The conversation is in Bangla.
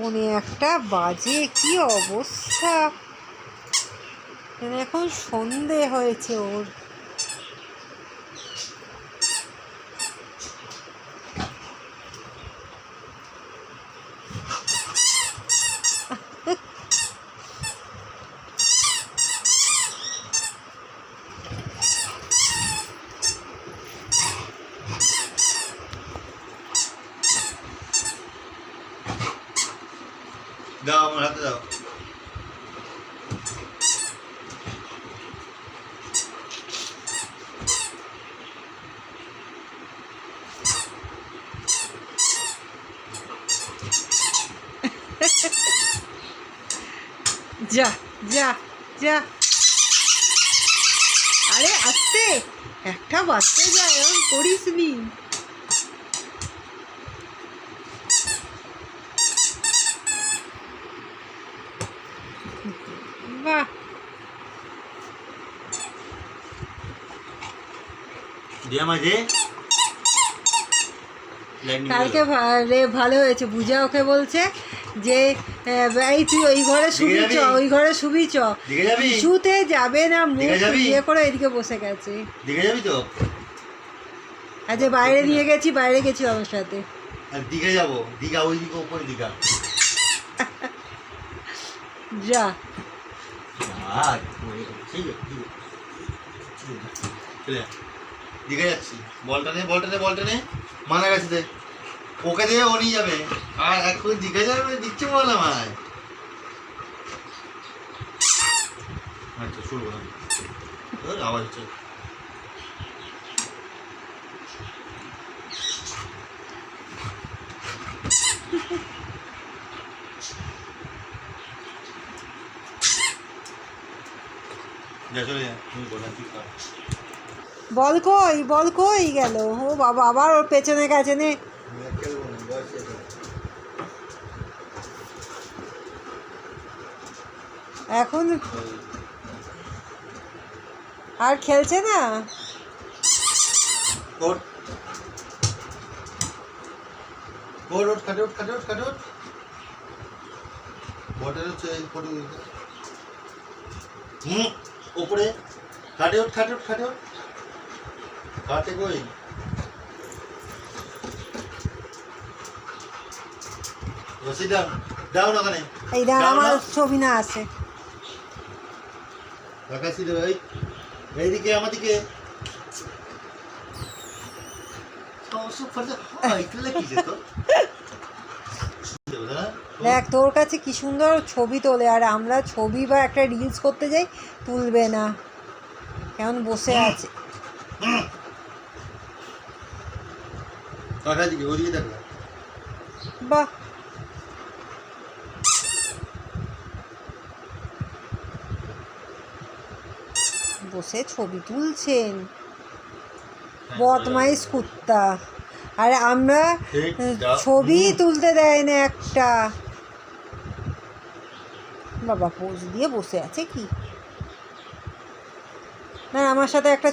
1:45 বাজে, কি অবস্থা! এখন সন্ধে হয়েছে ওর। দাও আমার হাতে দাও। যা যা যা, আরে আস্তে, 1টা বাজতে যায়, এমন করিস নি। বাহ, দিয়া মাঝে কালকে ভালো হয়েছে। পূজা ওকে বলছে যে এই তুই ওই ঘরে শুবি চ, ওই ঘরে শুবি চ। কিছুতে যাবে না, মুখ ইয়ে করে এদিকে বসে গেছে। দিঘা যাবি তো? আচ্ছা, বাইরে নিয়ে গেছি, বাইরে গেছি আমার সাথে। দিঘা যাবো, দিঘা ওই দিকে ওপরে দিঘা। যা দিঘা যাচ্ছি। বলটা নে, বলটা নে, বলটা নে, মানা গেছে দে, ওকে দিয়ে ও নিয়ে যাবে। আর এখন দিঘা যাবে দিচ্ছে বল আমায়। আচ্ছা শুরু আওয়াজ হচ্ছে। বল কই, বল কই গেল? ও বাবা, আবার ওর পেছনে গেছে নে। এখন আর খেলছে না। ওপরে খাটে ওঠ, খাটে ওঠ, খাটে ওঠ, খাটে কই? রশি দাও, দাও না ওখানে। এই দেখ, আমার ছবি না আছে। আকাশি দেবে, এইদিকে আমার দিকে। দেখ, তোর কাছে কি সুন্দর ছবি তোলে, আর আমরা ছবি বা একটা রিলস করতে যাই, তুলবে না, কেমন বসে আছে। বাহ, বসে ছবি তুলছেন, বদমাইশ কুত্তা। আর আমরা ছবি তুলতে দেয় না একটা। বাবা পোজ দিয়ে বসে আছে কি না, আমার সাথে একটা